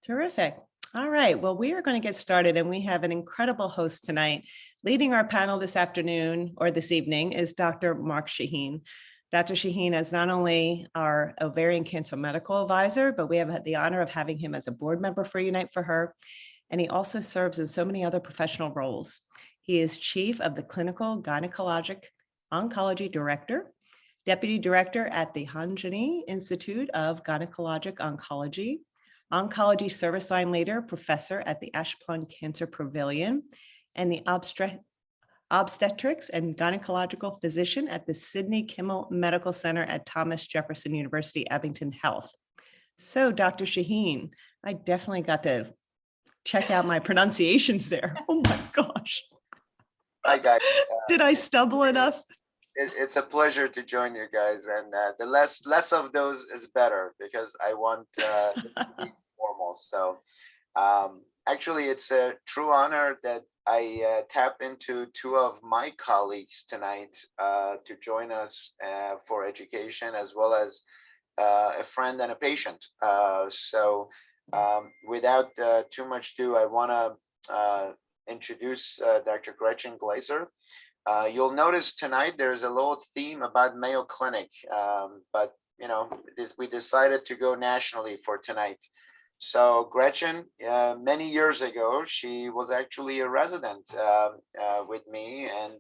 Terrific. All right. Well, we are going to get started, and we have an incredible host tonight. Leading our panel this afternoon or this evening is Dr. Mark Shahin. Dr. Shahin is not only our ovarian cancer medical advisor, but we have had the honor of having him as a board member for Unite for Her. And he also serves in so many other professional roles. He is chief of the Clinical Gynecologic Oncology Director, Deputy Director at the Hanjani Institute of Gynecologic Oncology, Oncology Service Line Leader, Professor at the Ashplund Cancer Pavilion, and the Obstetrics and Gynecological Physician at the Sidney Kimmel Medical Center at Thomas Jefferson University, Abington Health. So, Dr. Shahin, I definitely got to check out my pronunciations there. Oh my gosh. Hi, guys. Did I stumble enough? It's a pleasure to join you guys, and the less of those is better, because I want it to be formal. So actually, it's a true honor that I tap into two of my colleagues tonight to join us for education, as well as a friend and a patient. Without too much ado, I want to introduce Dr. Gretchen Glaser. You'll notice tonight there's a little theme about Mayo Clinic, but we decided to go nationally for tonight. So Gretchen, many years ago, she was actually a resident with me, and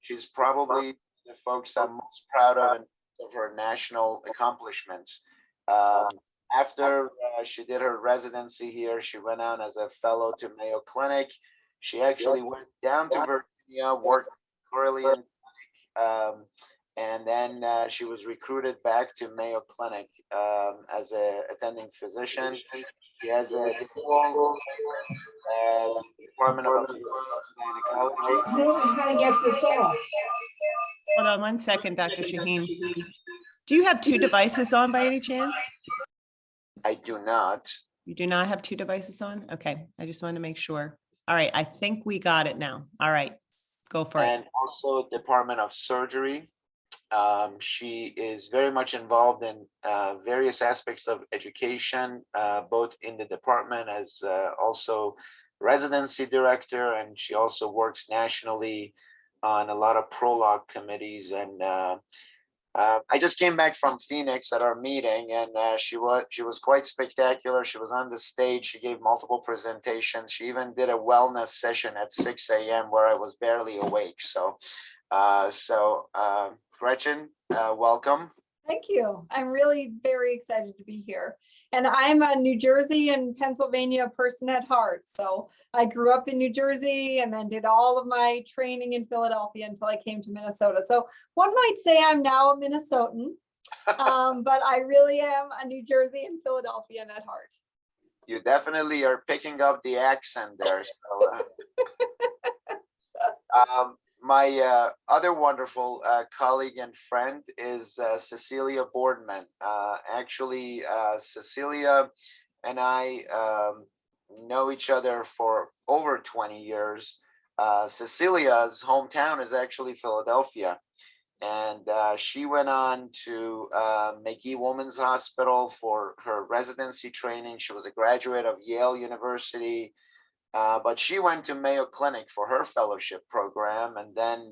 she's probably the folks I'm most proud of her national accomplishments. After she did her residency here, she went on as a fellow to Mayo Clinic. She actually went down to Virginia, worked thoroughly in clinic, and then she was recruited back to Mayo Clinic as an attending physician. She has a diploma Department of Gynecology. I don't know how to get this off. Hold on one second, Dr. Shahin. Do you have two devices on by any chance? I do not. You do not have two devices on? Okay, I just wanted to make sure. All right, I think we got it now. All right, go for it. And also Department of Surgery. She is very much involved in various aspects of education, both in the department as also residency director, and she also works nationally on a lot of prologue committees. And I just came back from Phoenix at our meeting, and she was quite spectacular. She was on the stage. She gave multiple presentations. She even did a wellness session at 6 a.m. where I was barely awake. So Gretchen, welcome. Thank you. I'm really very excited to be here. And I'm a New Jersey and Pennsylvania person at heart. So I grew up in New Jersey and then did all of my training in Philadelphia until I came to Minnesota. So one might say I'm now a Minnesotan, but I really am a New Jersey and Philadelphian at heart. You definitely are picking up the accent there. So, my other wonderful colleague and friend is Cecelia Boardman. Actually, Cecelia and I know each other for over 20 years. Cecilia's hometown is actually Philadelphia, and she went on to McGee Women's Hospital for her residency training. She was a graduate of Yale University. But she went to Mayo Clinic for her fellowship program, and then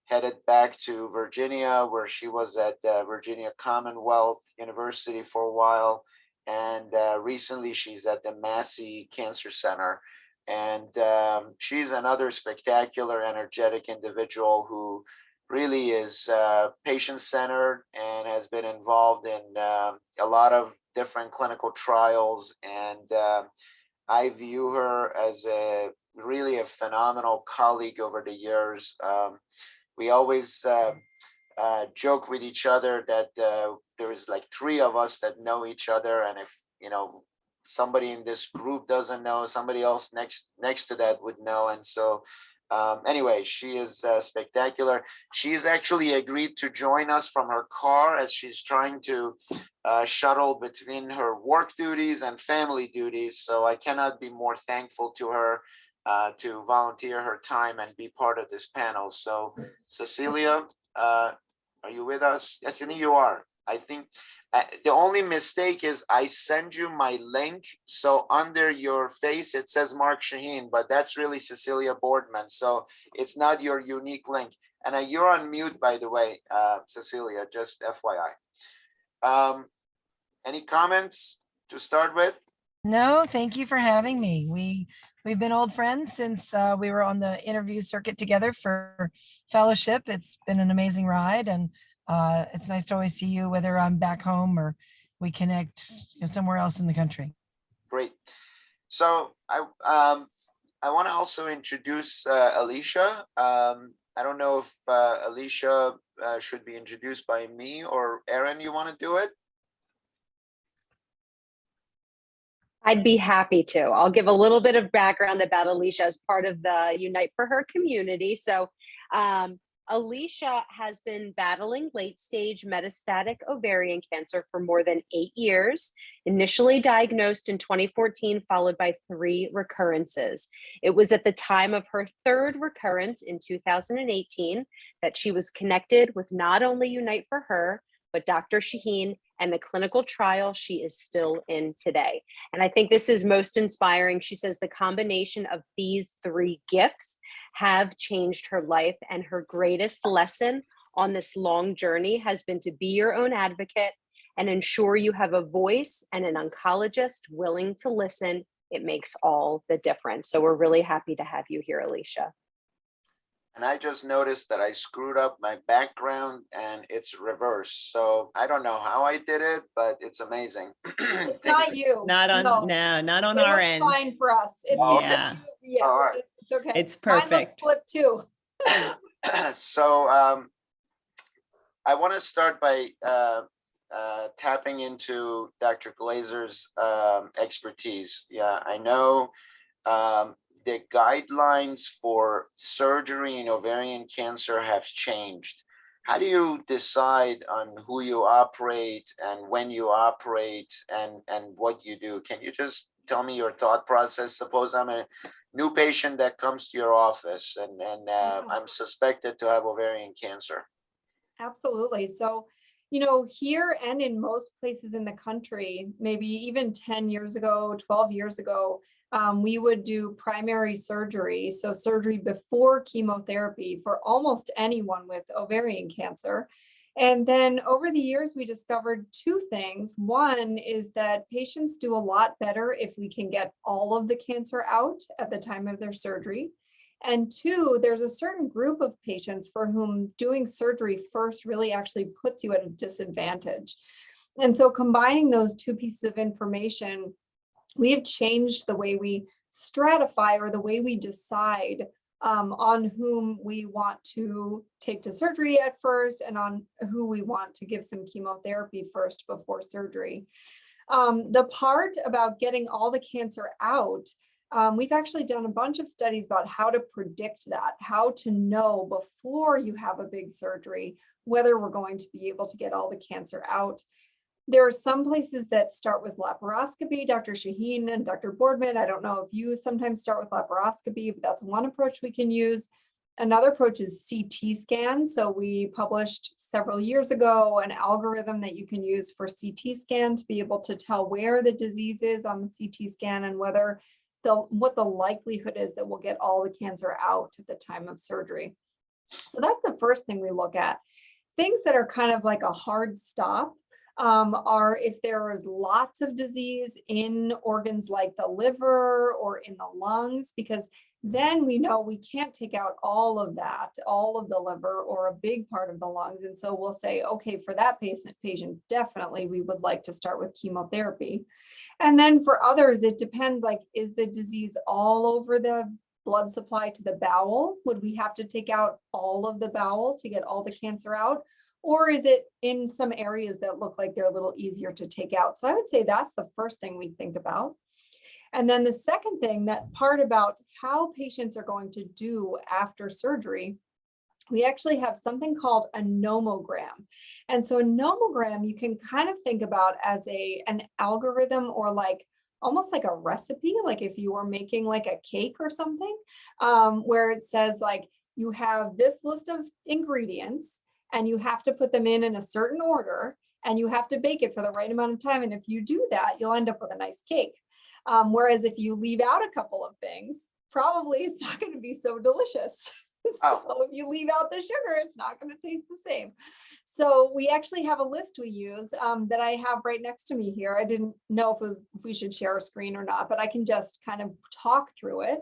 headed back to Virginia, where she was at Virginia Commonwealth University for a while. And recently she's at the Massey Cancer Center. And she's another spectacular, energetic individual who really is patient-centered and has been involved in a lot of different clinical trials. And I view her as really a phenomenal colleague over the years. We always joke with each other that there is like three of us that know each other, and if somebody in this group doesn't know, somebody else next to that would know. And so anyway, she is spectacular. She's actually agreed to join us from her car as she's trying to shuttle between her work duties and family duties. So I cannot be more thankful to her to volunteer her time and be part of this panel. So Cecelia, are you with us? Yes, you are. I think the only mistake is I send you my link. So under your face, it says Mark Shahin, but that's really Cecelia Boardman. So it's not your unique link. And you're on mute, by the way, Cecelia, just FYI. Any comments to start with? No, thank you for having me. We've been old friends since we were on the interview circuit together for fellowship. It's been an amazing ride, and it's nice to always see you, whether I'm back home or we connect somewhere else in the country. Great. So I want to also introduce Alicia. I don't know if Alicia should be introduced by me or Erin. You want to do it? I'd be happy to. I'll give a little bit of background about Alicia as part of the Unite for Her community. So Alicia has been battling late-stage metastatic ovarian cancer for more than 8 years, initially diagnosed in 2014, followed by 3 recurrences. It was at the time of her 3rd recurrence in 2018 that she was connected with not only Unite for Her, but Dr. Shahin and the clinical trial she is still in today. And I think this is most inspiring. She says the combination of these 3 gifts have changed her life, and her greatest lesson on this long journey has been to be your own advocate and ensure you have a voice and an oncologist willing to listen. It makes all the difference. So we're really happy to have you here, Alicia. And I just noticed that I screwed up my background and it's reversed. So I don't know how I did it, but it's amazing. It's not you. Not on, No. no, not on It our looks end. fine for us. It's Oh, fine. yeah. Yeah, All right. it's okay. It's Mine looks perfect. flipped too. So I want to start by tapping into Dr. Glaser's expertise. Yeah, I know the guidelines for surgery in ovarian cancer have changed. How do you decide on who you operate and when you operate and what you do? Can you just tell me your thought process? Suppose I'm a new patient that comes to your office and I'm suspected to have ovarian cancer. Absolutely. So, here and in most places in the country, maybe even 10 years ago, 12 years ago, we would do primary surgery. So surgery before chemotherapy for almost anyone with ovarian cancer. And then over the years, we discovered 2 things. One is that patients do a lot better if we can get all of the cancer out at the time of their surgery. And 2, there's a certain group of patients for whom doing surgery first really actually puts you at a disadvantage. And so combining those 2 pieces of information, we have changed the way we stratify or the way we decide on whom we want to take to surgery at first and on who we want to give some chemotherapy first before surgery. The part about getting all the cancer out, we've actually done a bunch of studies about how to predict that, how to know before you have a big surgery, whether we're going to be able to get all the cancer out. There are some places that start with laparoscopy, Dr. Shahin and Dr. Boardman. I don't know if you sometimes start with laparoscopy, but that's one approach we can use. Another approach is CT scan. So we published several years ago an algorithm that you can use for CT scan to be able to tell where the disease is on the CT scan and whether what the likelihood is that we'll get all the cancer out at the time of surgery. So that's the first thing we look at. Things that are kind of like a hard stop are if there is lots of disease in organs like the liver or in the lungs, because then we know we can't take out all of that, all of the liver or a big part of the lungs. And so we'll say, okay, for that patient, definitely we would like to start with chemotherapy. And then for others, it depends, like, is the disease all over the blood supply to the bowel? Would we have to take out all of the bowel to get all the cancer out? Or is it in some areas that look like they're a little easier to take out? So I would say that's the first thing we think about. And then the second thing, that part about how patients are going to do after surgery, we actually have something called a nomogram. And so a nomogram you can kind of think about as an algorithm or like almost like a recipe, like if you were making like a cake or something, where it says like you have this list of ingredients and you have to put them in a certain order. and you have to bake it for the right amount of time. And if you do that, you'll end up with a nice cake. Whereas if you leave out a couple of things, probably it's not going to be so delicious. So if you leave out the sugar, it's not going to taste the same. So we actually have a list we use that I have right next to me here. I didn't know if we should share a screen or not, but I can just kind of talk through it.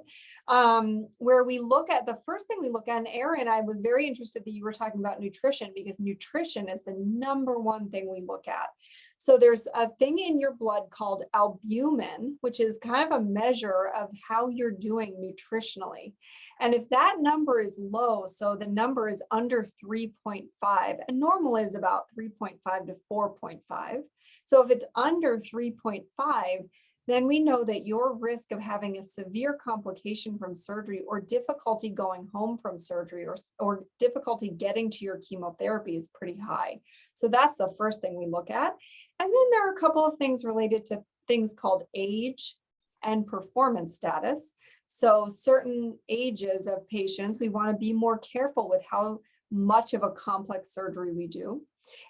Where we look at, the first thing we look at, and Erin, I was very interested that you were talking about nutrition, because nutrition is the #1 thing we look at. So there's a thing in your blood called albumin, which is kind of a measure of how you're doing nutritionally. And if that number is low, so the number is under 3.5, and normal is about 3.5 to 4.5. So if it's under 3.5, then we know that your risk of having a severe complication from surgery, or difficulty going home from surgery, or difficulty getting to your chemotherapy is pretty high. So that's the first thing we look at. And then there are a couple of things related to things called age and performance status. So certain ages of patients, we want to be more careful with how much of a complex surgery we do.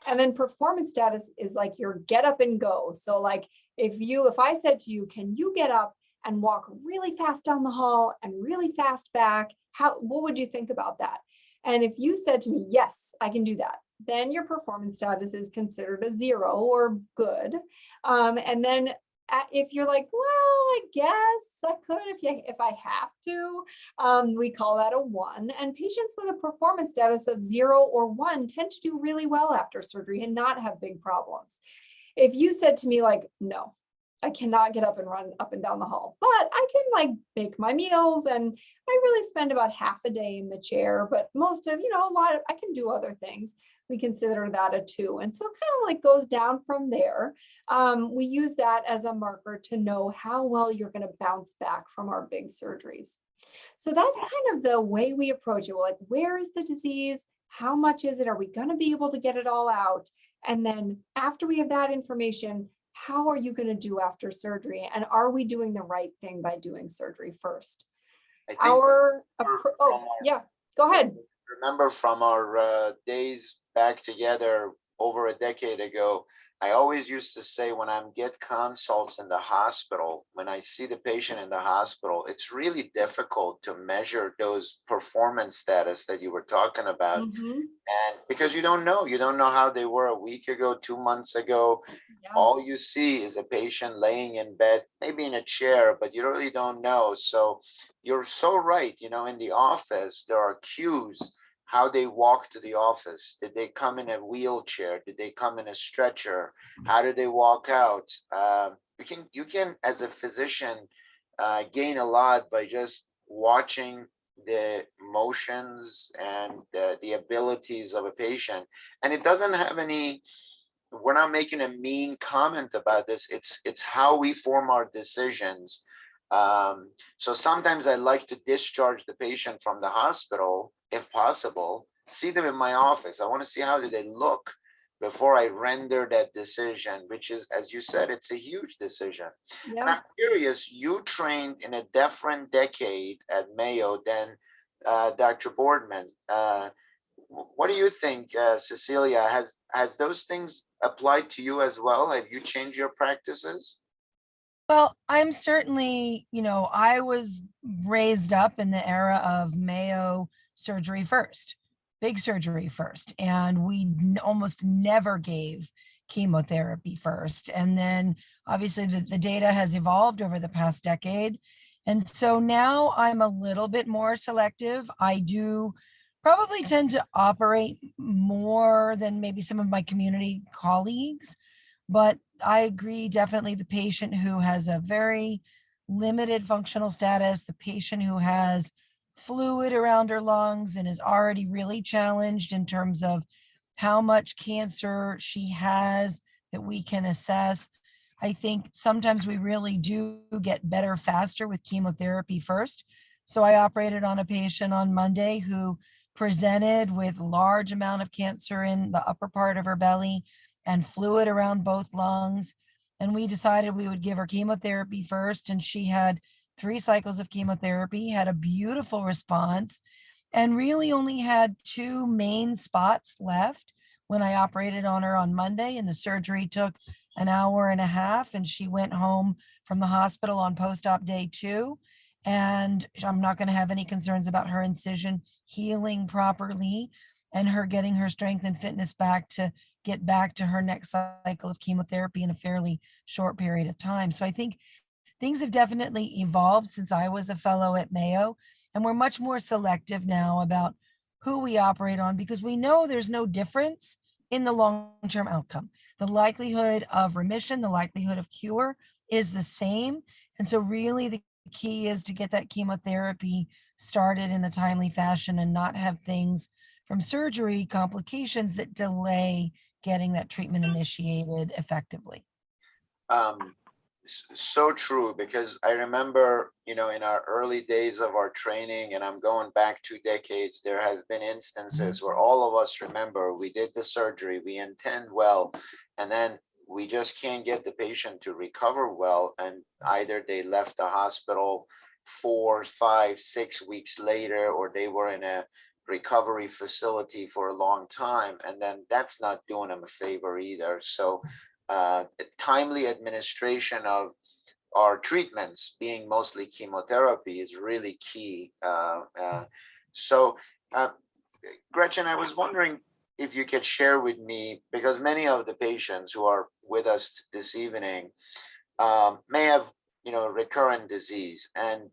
And then performance status is like your get up and go. So like if I said to you, can you get up and walk really fast down the hall and really fast back? What would you think about that? And if you said to me, yes, I can do that, then your performance status is considered a 0 or good. And then if you're like, well, I guess I could if I have to, we call that a 1. And patients with a performance status of 0 or 1 tend to do really well after surgery and not have big problems. If you said to me like, no, I cannot get up and run up and down the hall, but I can like make my meals, and I really spend about half a day in the chair, but most of, I can do other things, we consider that a 2. And so it kind of like goes down from there. We use that as a marker to know how well you're going to bounce back from our big surgeries. So that's kind of the way we approach it. We're like, where is the disease? How much is it? Are we going to be able to get it all out? And then after we have that information, how are you going to do after surgery? And are we doing the right thing by doing surgery first? I Yeah, go ahead. Remember from our days back together over a decade ago, I always used to say when I get consults in the hospital, when I see the patient in the hospital, it's really difficult to measure those performance status that you were talking about. And because you don't know how they were a week ago, 2 months ago. Yeah. All you see is a patient laying in bed, maybe in a chair, but you really don't know. So you're so right. In the office, there are cues how they walk to the office. Did they come in a wheelchair? Did they come in a stretcher? How did they walk out? You can, as a physician, gain a lot by just watching the motions and the abilities of a patient. And it doesn't have any, we're not making a mean comment about this. It's how we form our decisions. So sometimes I like to discharge the patient from the hospital, if possible, see them in my office. I want to see how do they look before I render that decision, which is, as you said, it's a huge decision. Yeah. And I'm curious, you trained in a different decade at Mayo than Dr. Boardman. What do you think, Cecelia? Has those things applied to you as well? Have you changed your practices? Well, I'm certainly, I was raised up in the era of Mayo surgery first, big surgery first, and we almost never gave chemotherapy first. And then obviously the data has evolved over the past decade. And so now I'm a little bit more selective. I do probably tend to operate more than maybe some of my community colleagues, but I agree, definitely the patient who has a very limited functional status, the patient who has fluid around her lungs and is already really challenged in terms of how much cancer she has that we can assess. I think sometimes we really do get better faster with chemotherapy first. So I operated on a patient on Monday who presented with large amount of cancer in the upper part of her belly and fluid around both lungs. And we decided we would give her chemotherapy first. And she had 3 cycles of chemotherapy, had a beautiful response, and really only had 2 main spots left, when I operated on her on Monday, and the surgery took an hour and a half, and she went home from the hospital on post-op day 2. And I'm not going to have any concerns about her incision healing properly and her getting her strength and fitness back to get back to her next cycle of chemotherapy in a fairly short period of time. So I think things have definitely evolved since I was a fellow at Mayo, and we're much more selective now about who we operate on, because we know there's no difference in the long-term outcome. The likelihood of remission, the likelihood of cure is the same. And so really the key is to get that chemotherapy started in a timely fashion and not have things from surgery complications that delay getting that treatment initiated effectively. So true, because I remember, in our early days of our training, and I'm going back 2 decades, there has been instances where all of us remember we did the surgery, we intend well, and then we just can't get the patient to recover well, and either they left the hospital 4, 5, 6 weeks later, or they were in a recovery facility for a long time, and then that's not doing them a favor either. So timely administration of our treatments, being mostly chemotherapy, is really key. So Gretchen, I was wondering if you could share with me, because many of the patients who are with us this evening may have recurrent disease, and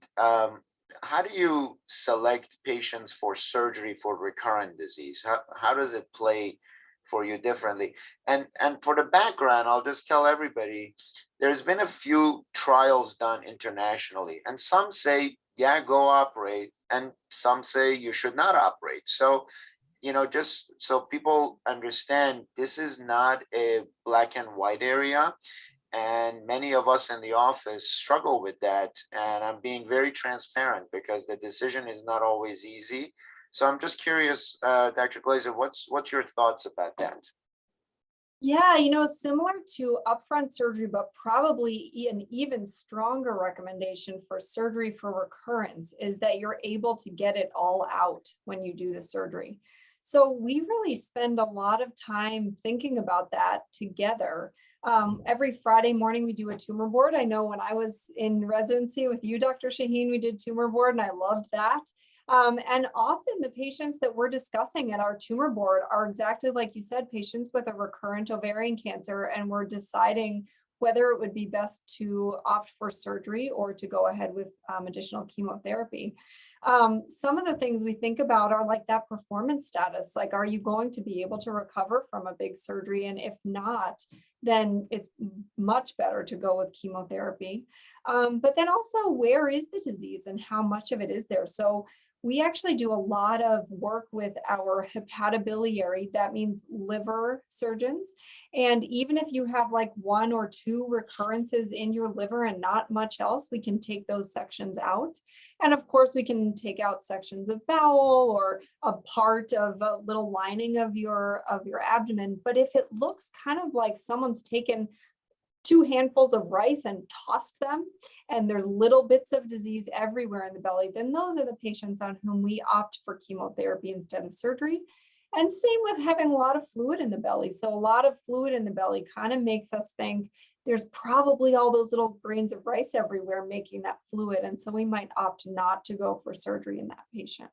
how do you select patients for surgery for recurrent disease? How does it play for you differently? And for the background, I'll just tell everybody, there's been a few trials done internationally, and some say, yeah, go operate, and some say you should not operate. So, just so people understand, this is not a black and white area, and many of us in the office struggle with that. And I'm being very transparent because the decision is not always easy. So I'm just curious, Dr. Glaser, what's your thoughts about that? Yeah, similar to upfront surgery, but probably an even stronger recommendation for surgery for recurrence is that you're able to get it all out when you do the surgery. So we really spend a lot of time thinking about that together. Every Friday morning, we do a tumor board. I know when I was in residency with you, Dr. Shahin, we did tumor board, and I loved that. And often the patients that we're discussing at our tumor board are exactly like you said, patients with a recurrent ovarian cancer, and we're deciding whether it would be best to opt for surgery or to go ahead with additional chemotherapy. Some of the things we think about are like that performance status, like, are you going to be able to recover from a big surgery? And if not, then it's much better to go with chemotherapy. But then also, where is the disease and how much of it is there? So we actually do a lot of work with our hepatobiliary, that means liver surgeons. And even if you have like 1 or 2 recurrences in your liver and not much else, we can take those sections out. And of course, we can take out sections of bowel or a part of a little lining of your abdomen. But if it looks kind of like someone's taken 2 handfuls of rice and tossed them, and there's little bits of disease everywhere in the belly, then those are the patients on whom we opt for chemotherapy instead of surgery. And same with having a lot of fluid in the belly. So a lot of fluid in the belly kind of makes us think there's probably all those little grains of rice everywhere making that fluid. And so we might opt not to go for surgery in that patient.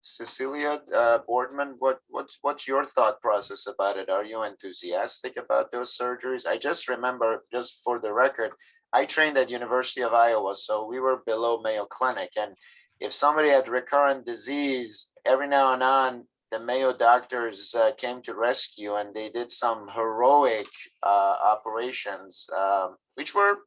Cecelia, Boardman, what's your thought process about it? Are you enthusiastic about those surgeries? I just remember, just for the record, I trained at University of Iowa, so we were below Mayo Clinic. And if somebody had recurrent disease, every now and on, the Mayo doctors came to rescue, and they did some heroic operations, which were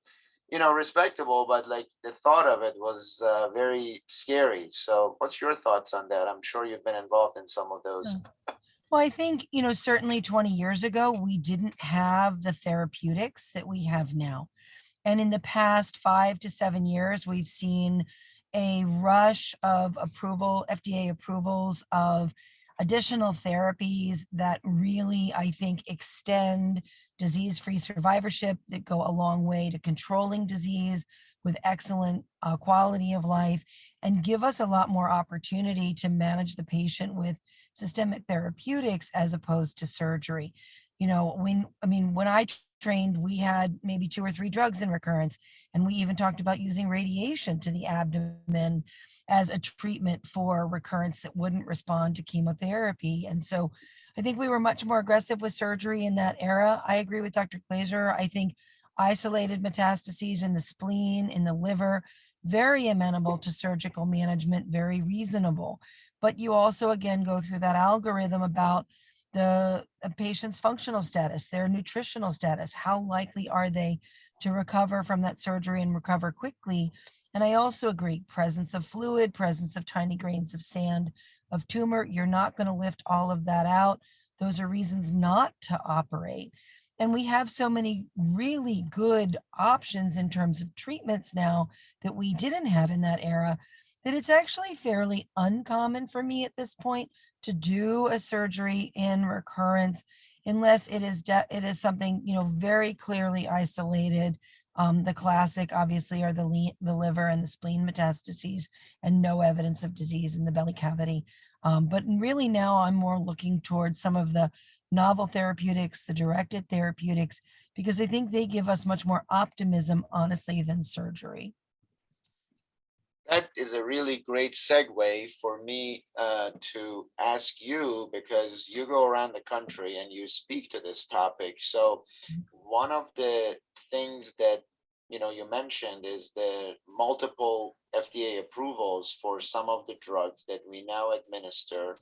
respectable, but like the thought of it was very scary. So what's your thoughts on that? I'm sure you've been involved in some of those. Well, I think, certainly 20 years ago, we didn't have the therapeutics that we have now. And in the past 5 to 7 years, we've seen a rush of FDA approvals of additional therapies that really, I think, extend disease-free survivorship, that go a long way to controlling disease with excellent quality of life, and give us a lot more opportunity to manage the patient with systemic therapeutics as opposed to surgery. You know, when I trained, we had maybe 2 or 3 drugs in recurrence, and we even talked about using radiation to the abdomen as a treatment for recurrence that wouldn't respond to chemotherapy. And so I think we were much more aggressive with surgery in that era. I agree with Dr. Glaser. I think isolated metastases in the spleen, in the liver, very amenable to surgical management, very reasonable. But you also, again, go through that algorithm about the patient's functional status, their nutritional status, how likely are they to recover from that surgery and recover quickly. And I also agree, presence of fluid, presence of tiny grains of sand, of tumor, you're not going to lift all of that out. Those are reasons not to operate. And we have so many really good options in terms of treatments now that we didn't have in that era, that it's actually fairly uncommon for me at this point to do a surgery in recurrence, unless it is something, you know, very clearly isolated. The classic, obviously, are the liver and the spleen metastases, and no evidence of disease in the belly cavity. But really now I'm more looking towards some of the novel therapeutics, the directed therapeutics, because I think they give us much more optimism, honestly, than surgery. That is a really great segue for me to ask you, because you go around the country and you speak to this topic. So one of the things that you mentioned is the multiple FDA approvals for some of the drugs that we now administer.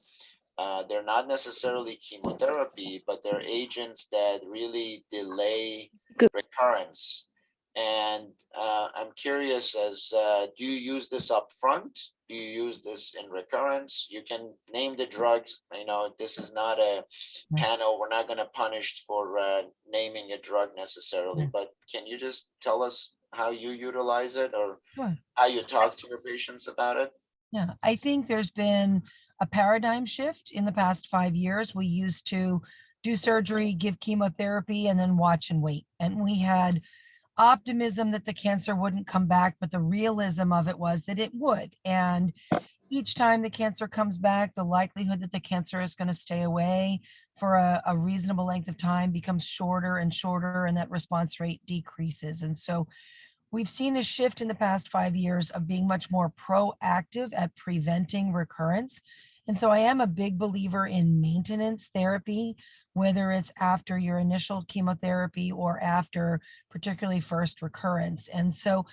They're not necessarily chemotherapy, but they're agents that really delay recurrence. And I'm curious, do you use this up front? Do you use this in recurrence? You can name the drugs. This is not a panel. We're not going to punish for naming a drug necessarily, but can you just tell us how you utilize it, or how you talk to your patients about it? Yeah, I think there's been a paradigm shift in the past 5 years. We used to do surgery, give chemotherapy, and then watch and wait. And we had optimism that the cancer wouldn't come back, but the realism of it was that it would. And each time the cancer comes back, the likelihood that the cancer is going to stay away for a reasonable length of time becomes shorter and shorter, and that response rate decreases. And so we've seen a shift in the past 5 years of being much more proactive at preventing recurrence. And so I am a big believer in maintenance therapy, whether it's after your initial chemotherapy or after particularly first recurrence. And so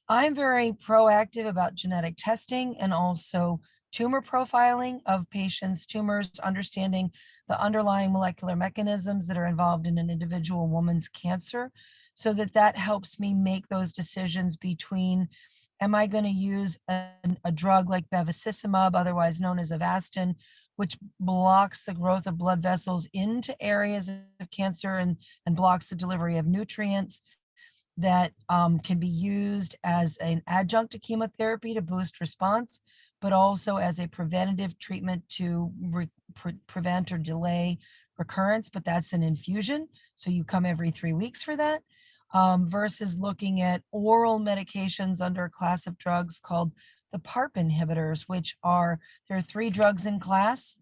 I'm very proactive about genetic testing and also tumor profiling of patients' tumors, understanding the underlying molecular mechanisms that are involved in an individual woman's cancer, so that helps me make those decisions between, am I going to use a drug like bevacizumab, otherwise known as Avastin, which blocks the growth of blood vessels into areas of cancer and blocks the delivery of nutrients, that can be used as an adjunct to chemotherapy to boost response, but also as a preventative treatment to prevent or delay recurrence, but that's an infusion. So you come every 3 weeks for that. Versus looking at oral medications under a class of drugs called the Parp Inhibitors, which there are 3 drugs in class: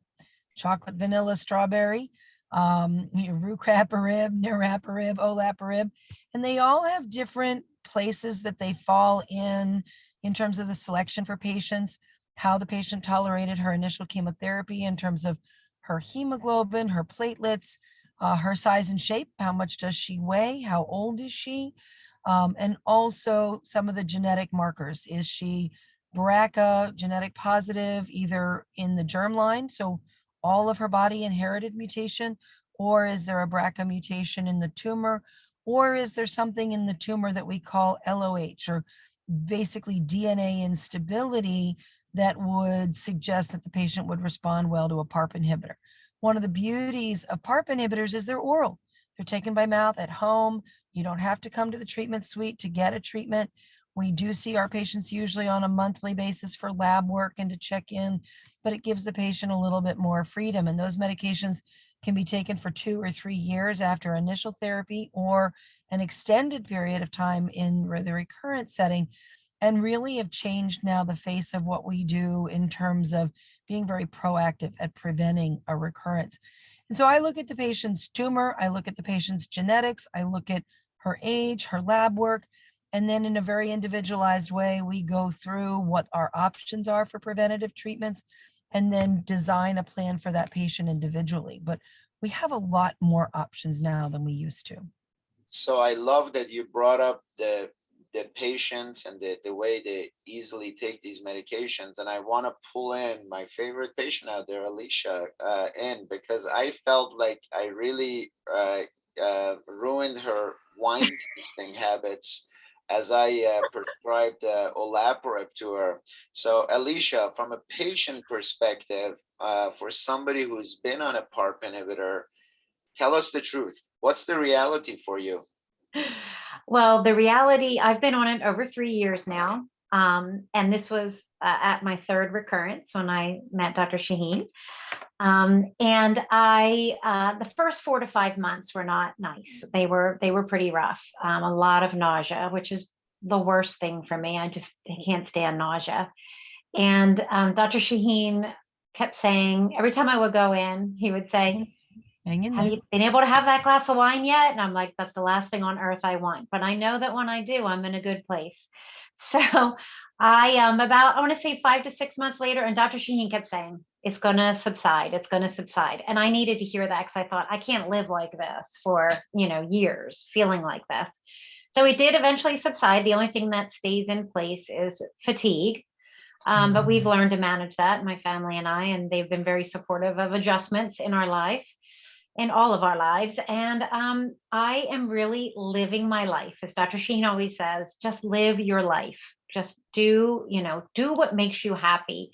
chocolate, vanilla, strawberry, rucaparib, niraparib, olaparib, and they all have different places that they fall in terms of the selection for patients, how the patient tolerated her initial chemotherapy in terms of her hemoglobin, her platelets, her size and shape, how much does she weigh, how old is she, and also some of the genetic markers. Is she BRCA genetic positive, either in the germline, so all of her body inherited mutation, or is there a BRCA mutation in the tumor, or is there something in the tumor that we call LOH, or basically DNA instability, that would suggest that the patient would respond well to a PARP inhibitor. One of the beauties of PARP inhibitors is they're oral. They're taken by mouth at home. You don't have to come to the treatment suite to get a treatment. We do see our patients usually on a monthly basis for lab work and to check in, but it gives the patient a little bit more freedom. And those medications can be taken for 2 or 3 years after initial therapy, or an extended period of time in the recurrent setting, and really have changed now the face of what we do in terms of being very proactive at preventing a recurrence. And so I look at the patient's tumor, I look at the patient's genetics, I look at her age, her lab work, and then in a very individualized way, we go through what our options are for preventative treatments and then design a plan for that patient individually. But we have a lot more options now than we used to. So I love that you brought up the patients and the way they easily take these medications. And I want to pull in my favorite patient out there, Alicia, in, because I felt like I really ruined her wine tasting habits as I prescribed olaparib to her. So Alicia, from a patient perspective, for somebody who's been on a Parp inhibitor, tell us the truth. What's the reality for you? Well, the reality, I've been on it over 3 years now. And this was at my third recurrence when I met Dr. Shahin. And the first 4 to 5 months were not nice. They were pretty rough. A lot of nausea, which is the worst thing for me. I can't stand nausea. And Dr. Shahin kept saying, every time I would go in, he would say, Hang in have there. you been able to have that glass of wine yet? And I'm like, that's the last thing on earth I want. But I know that when I do, I'm in a good place. So I want to say 5 to 6 months later, and Dr. Shahin kept saying, it's going to subside. It's going to subside. And I needed to hear that because I thought I can't live like this for, years feeling like this. So it did eventually subside. The only thing that stays in place is fatigue. But we've learned to manage that, my family and I, and they've been very supportive of adjustments in our life, in all of our lives. And I am really living my life. As Dr. Shahin always says, just live your life. Just do what makes you happy.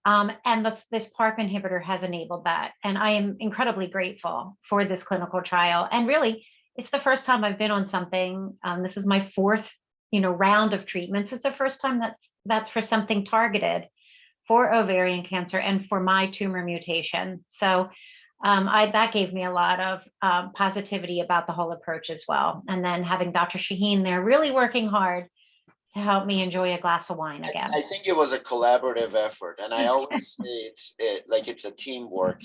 And this Parp inhibitor has enabled that. And I am incredibly grateful for this clinical trial. And really, it's the first time I've been on something. This is my fourth, round of treatments. It's the first time that's for something targeted for ovarian cancer and for my tumor mutation. So that gave me a lot of positivity about the whole approach as well. And then having Dr. Shahin there really working hard to help me enjoy a glass of wine again. I think it was a collaborative effort, and I always say it's a teamwork.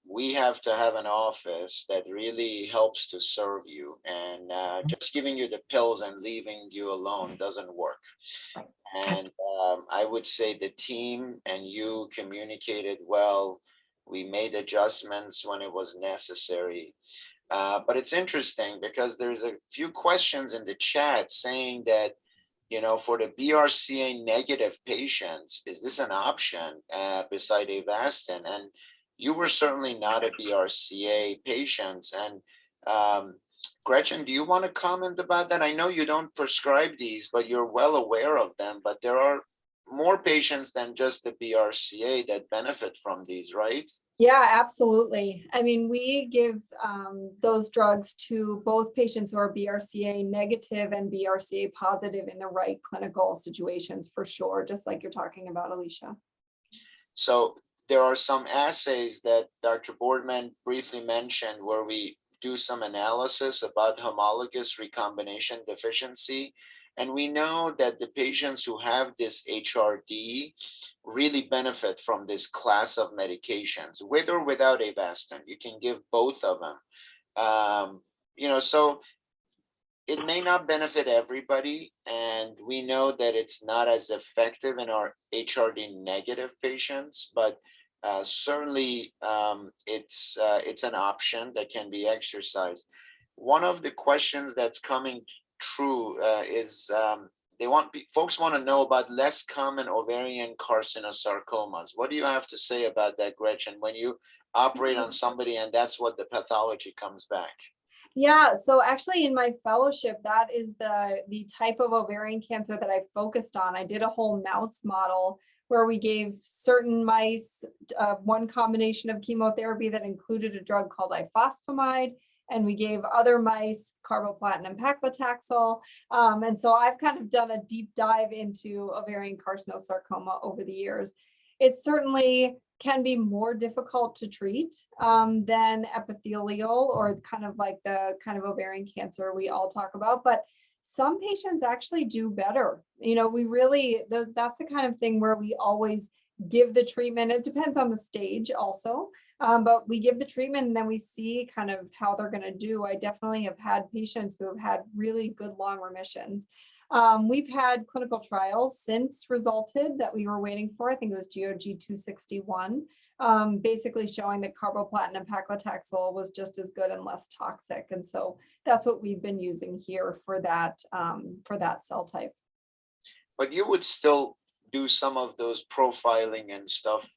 We have to have an office that really helps to serve you, and just giving you the pills and leaving you alone doesn't work. And I would say the team and you communicated well. We made adjustments when it was necessary. But it's interesting because there's a few questions in the chat saying that, for the BRCA negative patients, is this an option beside Avastin? And you were certainly not a BRCA patient. And Gretchen, do you want to comment about that? I know you don't prescribe these, but you're well aware of them. But there are more patients than just the BRCA that benefit from these, right? Yeah, absolutely. I mean, we give those drugs to both patients who are BRCA negative and BRCA positive in the right clinical situations, for sure, just like you're talking about, Alicia. So there are some assays that Dr. Boardman briefly mentioned where we do some analysis about homologous recombination deficiency. And we know that the patients who have this HRD really benefit from this class of medications, with or without Avastin. You can give both of them. So it may not benefit everybody, and we know that it's not as effective in our HRD negative patients, but certainly it's an option that can be exercised. One of the questions that's coming true is folks want to know about less common ovarian carcinosarcomas. What do you have to say about that, Gretchen, when you operate on somebody and that's what the pathology comes back? Yeah, so actually in my fellowship, that is the type of ovarian cancer that I focused on. I did a whole mouse model where we gave certain mice one combination of chemotherapy that included a drug called ifosfamide, and we gave other mice carboplatin and paclitaxel. And so I've kind of done a deep dive into ovarian carcinosarcoma over the years. It certainly can be more difficult to treat than epithelial or kind of like the kind of ovarian cancer we all talk about, but some patients actually do better. We really, that's the kind of thing where we always give the treatment. It depends on the stage also, but we give the treatment and then we see kind of how they're going to do. I definitely have had patients who have had really good long remissions. We've had clinical trials since resulted that we were waiting for. I think it was GOG 261, basically showing that carboplatin and paclitaxel was just as good and less toxic. And so that's what we've been using here for that cell type. But you would still do some of those profiling and stuff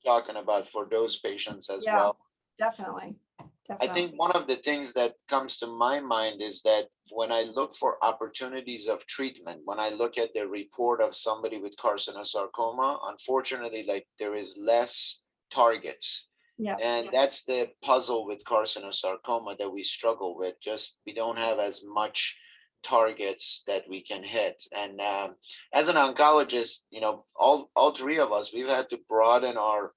talking about for those patients as well. Definitely. I think one of the things that comes to my mind is that when I look for opportunities of treatment, when I look at the report of somebody with carcinosarcoma, unfortunately, like there is less targets. Yeah. And that's the puzzle with carcinosarcoma that we struggle with. Just we don't have as much targets that we can hit. And as an oncologist, you know, all three of us, we've had to broaden our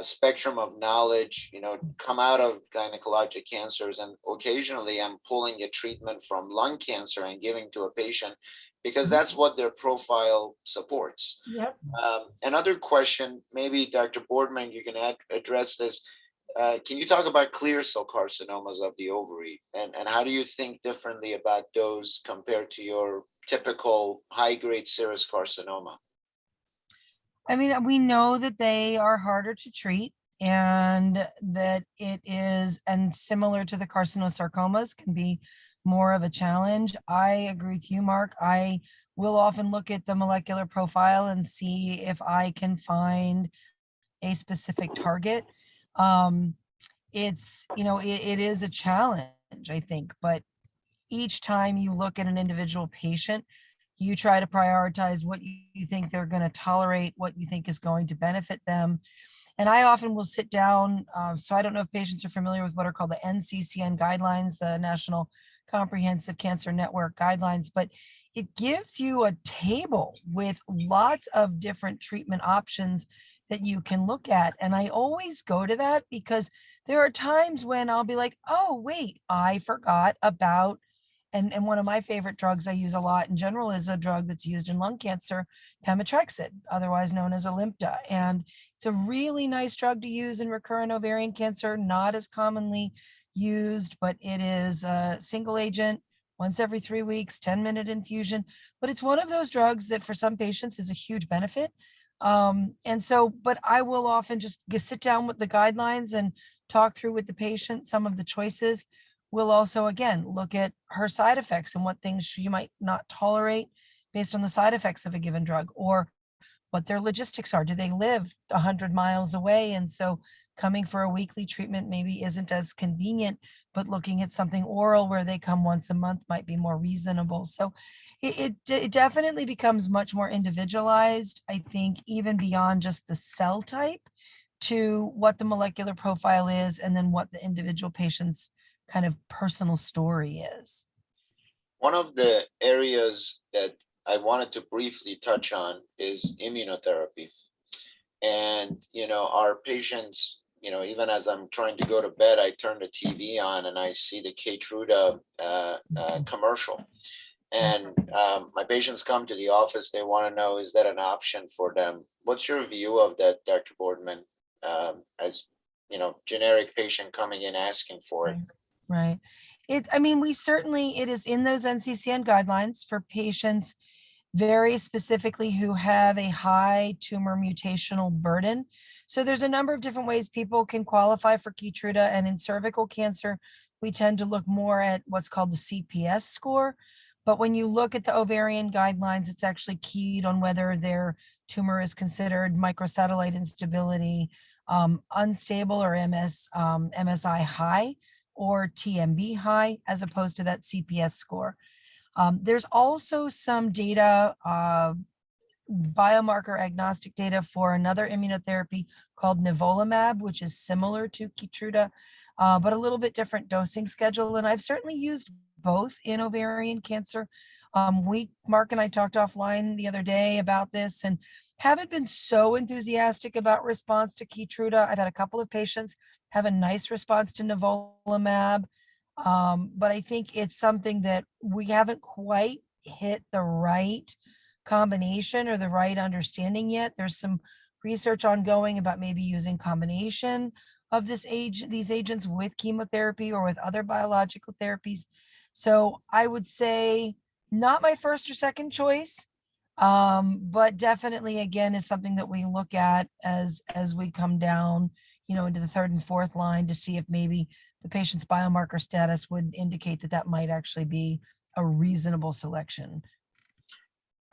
spectrum of knowledge, you know, come out of gynecologic cancers. And occasionally I'm pulling a treatment from lung cancer and giving to a patient because that's what their profile supports. Yep. Another question, maybe Dr. Boardman, you can address this. Can you talk about clear cell carcinomas of the ovary and how do you think differently about those compared to your typical high-grade serous carcinoma? I mean, we know that they are harder to treat and that it is, and similar to the carcinosarcomas, can be more of a challenge. I agree with you, Mark. I will often look at the molecular profile and see if I can find a specific target. It's, you know, it is a challenge, I think, but each time you look at an individual patient, you try to prioritize what you think they're going to tolerate, what you think is going to benefit them. And I often will sit down. So I don't know if patients are familiar with what are called the NCCN guidelines, the National Comprehensive Cancer Network guidelines, but it gives you a table with lots of different treatment options that you can look at. And I always go to that because there are times when I'll be like, oh, wait, I forgot about, and one of my favorite drugs I use a lot in general is a drug that's used in lung cancer, pemetrexed, otherwise known as Alimta. And it's a really nice drug to use in recurrent ovarian cancer, not as commonly used, but it is a single agent, once every 3 weeks, 10-minute infusion. But it's one of those drugs that for some patients is a huge benefit. And so, but I will often just sit down with the guidelines and talk through with the patient some of the choices. We'll also, again, look at her side effects and what things she might not tolerate based on the side effects of a given drug, or what their logistics are. Do they live 100 miles away? And so coming for a weekly treatment maybe isn't as convenient, but looking at something oral where they come once a month might be more reasonable. So it definitely becomes much more individualized, I think, even beyond just the cell type to what the molecular profile is and then what the individual patient's kind of personal story is. One of the areas that I wanted to briefly touch on is immunotherapy. And, you know, our patients, you know, even as I'm trying to go to bed, I turn the TV on and I see the Keytruda commercial. And my patients come to the office, they want to know, is that an option for them? What's your view of that, Dr. Boardman, as, you know, generic patient coming in asking for it? Right. I mean, it is in those NCCN guidelines for patients very specifically who have a high tumor mutational burden. So there's a number of different ways people can qualify for Keytruda, and in cervical cancer, we tend to look more at what's called the CPS score. But when you look at the ovarian guidelines, it's actually keyed on whether their tumor is considered microsatellite instability, unstable, or MSI high, or TMB high, as opposed to that CPS score. There's also some data, biomarker agnostic data for another immunotherapy called nivolumab, which is similar to Keytruda, but a little bit different dosing schedule. And I've certainly used both in ovarian cancer. Mark and I talked offline the other day about this and haven't been so enthusiastic about response to Keytruda. I've had a couple of patients have a nice response to nivolumab, but I think it's something that we haven't quite hit the right combination or the right understanding yet. There's some research ongoing about maybe using combination of these agents with chemotherapy or with other biological therapies. So I would say not my first or second choice, but definitely again is something that we look at as we come down, into the third and fourth line to see if maybe the patient's biomarker status would indicate that that might actually be a reasonable selection.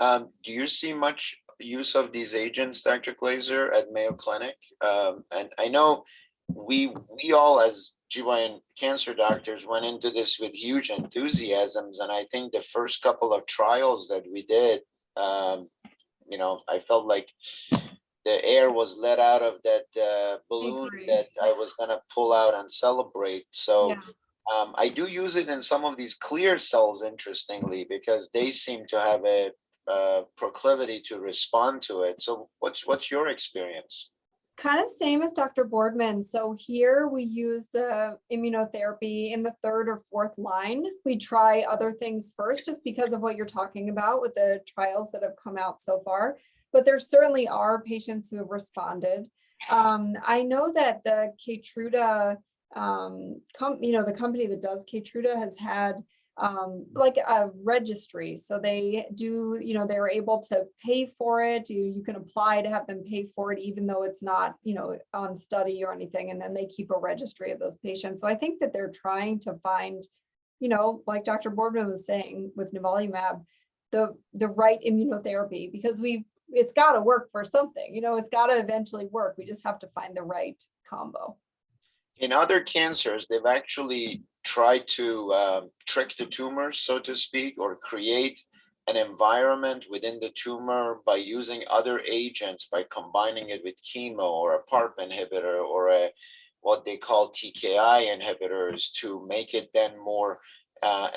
Do you see much use of these agents, Dr. Glaser, at Mayo Clinic? And I know we all as GYN cancer doctors went into this with huge enthusiasms, and I think the first couple of trials that we did, I felt like the air was let out of that balloon agree. that I was gonna pull out and celebrate. So Yeah. I do use it in some of these clear cells, interestingly, because they seem to have a proclivity to respond to it. So what's your experience? Kind of same as Dr. Boardman. So here we use the immunotherapy in the third or fourth line. We try other things first, just because of what you're talking about with the trials that have come out so far. But there certainly are patients who have responded. I know that the Keytruda, the company that does Keytruda has had like a registry. So they do, they're able to pay for it. You can apply to have them pay for it, even though it's not, on study or anything. And then they keep a registry of those patients. So I think that they're trying to find, like Dr. Boardman was saying with nivolumab, the right immunotherapy, because it's got to work for something, it's got to eventually work. We just have to find the right combo. In other cancers, they've actually tried to trick the tumor, so to speak, or create an environment within the tumor by using other agents, by combining it with chemo or a Parp inhibitor or what they call TKI inhibitors to make it then more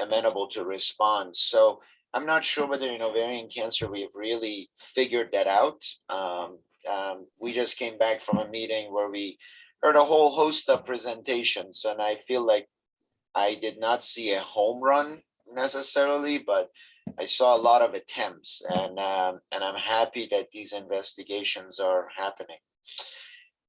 amenable to response. So I'm not sure whether in ovarian cancer we have really figured that out. We just came back from a meeting where we heard a whole host of presentations, and I feel like I did not see a home run necessarily, but I saw a lot of attempts, and I'm happy that these investigations are happening.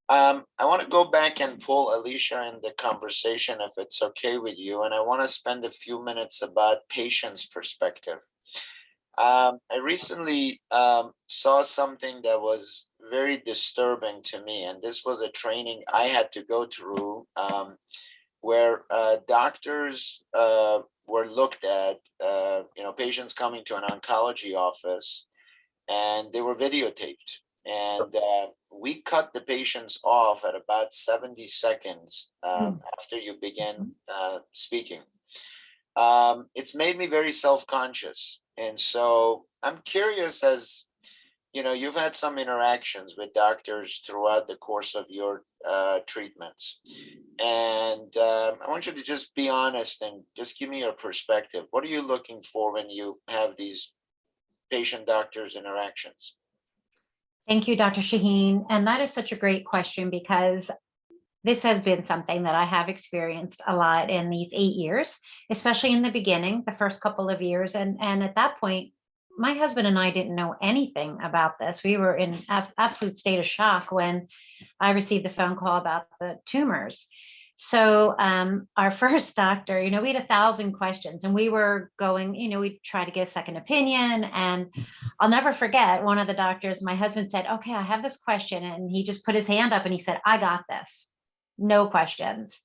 I want to go back and pull Alicia in the conversation, if it's okay with you, and I want to spend a few minutes about patient's perspective. I recently saw something that was very disturbing to me, and this was a training I had to go through where doctors were looked at, patients coming to an oncology office, and they were videotaped. And we cut the patients off at about 70 seconds after you begin speaking. It's made me very self-conscious. And so I'm curious, as you've had some interactions with doctors throughout the course of your treatments. And I want you to just be honest and just give me your perspective. What are you looking for when you have these patient-doctors interactions? Thank you, Dr. Shahin. And that is such a great question, because this has been something that I have experienced a lot in these 8 years, especially in the beginning, the first couple of years. And at that point, my husband and I didn't know anything about this. We were in absolute state of shock when I received the phone call about the tumors. So our first doctor, we had 1,000 questions, and we were going, we tried to get a second opinion. And I'll never forget, one of the doctors, my husband said, "Okay, I have this question." And he just put his hand up and he said, "I got this. No questions."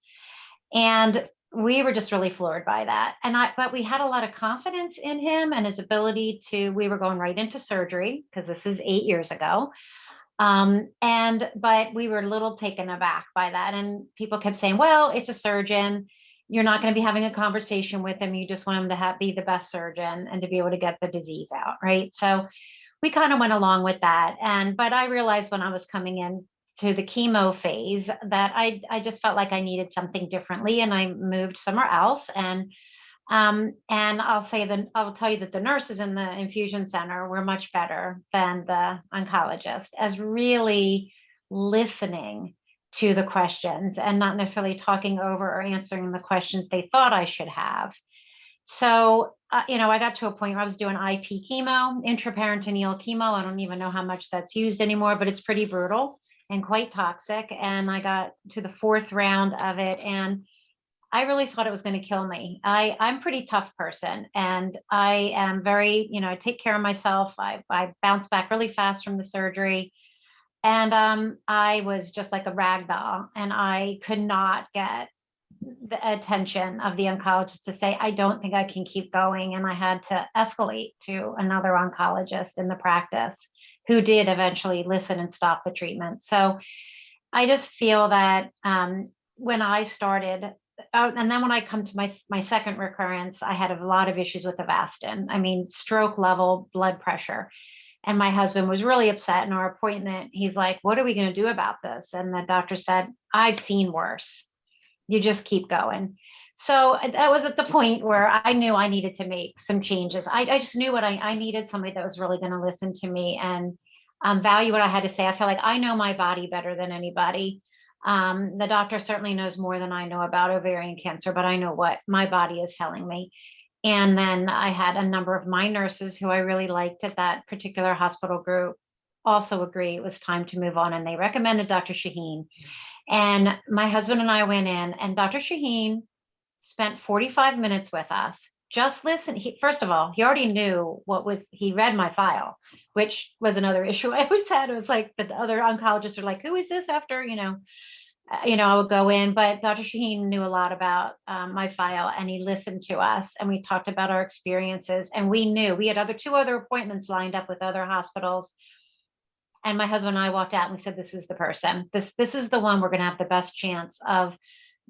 And we were just really floored by that. But we had a lot of confidence in him and his ability we were going right into surgery, because this is 8 years ago. But we were a little taken aback by that. And people kept saying, "Well, it's a surgeon. You're not going to be having a conversation with him. You just want him to be the best surgeon and to be able to get the disease out." Right. So we kind of went along with that. But I realized when I was coming in to the chemo phase that I just felt like I needed something differently, and I moved somewhere else. And I'll tell you that the nurses in the infusion center were much better than the oncologist, as really listening to the questions and not necessarily talking over or answering the questions they thought I should have. So, I got to a point where I was doing IP chemo, intraperitoneal chemo. I don't even know how much that's used anymore, but it's pretty brutal and quite toxic. And I got to the 4th round of it, and I really thought it was going to kill me. I'm a pretty tough person, and I am very, I take care of myself. I bounce back really fast from the surgery. And I was just like a rag doll, and I could not get the attention of the oncologist to say, I don't think I can keep going. And I had to escalate to another oncologist in the practice who did eventually listen and stop the treatment. So I just feel that when I started, and then when I come to my second recurrence, I had a lot of issues with Avastin. I mean, stroke level blood pressure. And my husband was really upset in our appointment. He's like, what are we going to do about this? And the doctor said, I've seen worse. You just keep going. So that was at the point where I knew I needed to make some changes. I just knew what I needed, somebody that was really going to listen to me and value what I had to say. I felt like I know my body better than anybody. The doctor certainly knows more than I know about ovarian cancer, but I know what my body is telling me. And then I had a number of my nurses who I really liked at that particular hospital group also agree it was time to move on. And they recommended Dr. Shahin. And my husband and I went in, and Dr. Shahin spent 45 minutes with us. Just listen. First of all, he already knew he read my file, which was another issue I always had. It was like the other oncologists are like, who is this after, I would go in, but Dr. Shahin knew a lot about my file, and he listened to us, and we talked about our experiences, and we knew we had 2 other appointments lined up with other hospitals. And my husband and I walked out and we said, this is the person. This is the one we're going to have the best chance of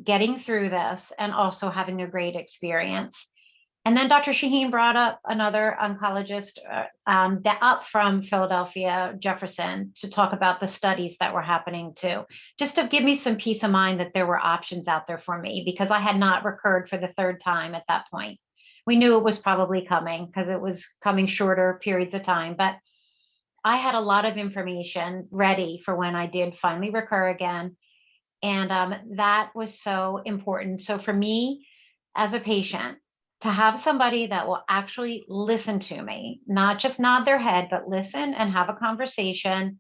getting through this and also having a great experience. And then Dr. Shahin brought up another oncologist up from Philadelphia, Jefferson, to talk about the studies that were happening too, just to give me some peace of mind that there were options out there for me, because I had not recurred for the 3rd time at that point. We knew it was probably coming because it was coming shorter periods of time, but I had a lot of information ready for when I did finally recur again. And that was so important. So for me as a patient, to have somebody that will actually listen to me, not just nod their head, but listen and have a conversation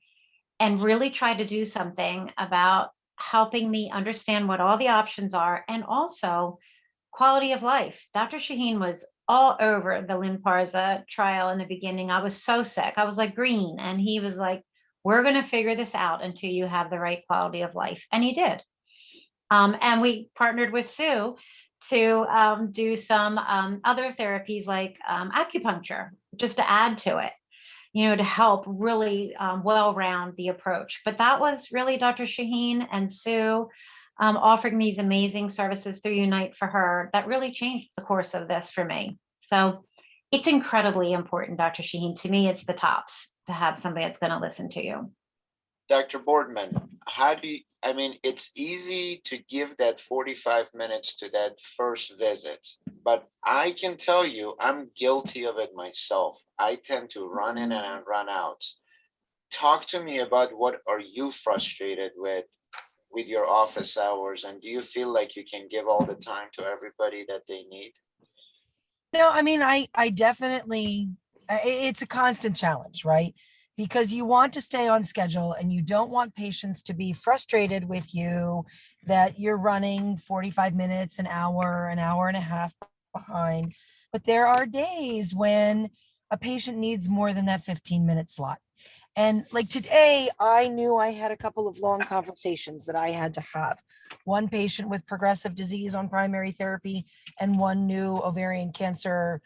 and really try to do something about helping me understand what all the options are, and also quality of life. Dr. Shahin was all over the Lynparza trial in the beginning. I was so sick. I was like green. And he was like, we're going to figure this out until you have the right quality of life. And he did. And we partnered with Sue to do some other therapies like acupuncture, just to add to it, to help really well-round the approach. But that was really Dr. Shahin and Sue offering these amazing services through Unite for Her that really changed the course of this for me. So it's incredibly important, Dr. Shahin. To me, it's the tops to have somebody that's going to listen to you. Dr. Boardman, it's easy to give that 45 minutes to that first visit, but I can tell you, I'm guilty of it myself. I tend to run in and run out. Talk to me about what are you frustrated with your office hours, and do you feel like you can give all the time to everybody that they need? No, I definitely, it's a constant challenge, right? Because you want to stay on schedule and you don't want patients to be frustrated with you that you're running 45 minutes, an hour and a half behind. But there are days when a patient needs more than that 15-minute slot. And like today, I knew I had a couple of long conversations that I had to have. One patient with progressive disease on primary therapy and one new ovarian cancer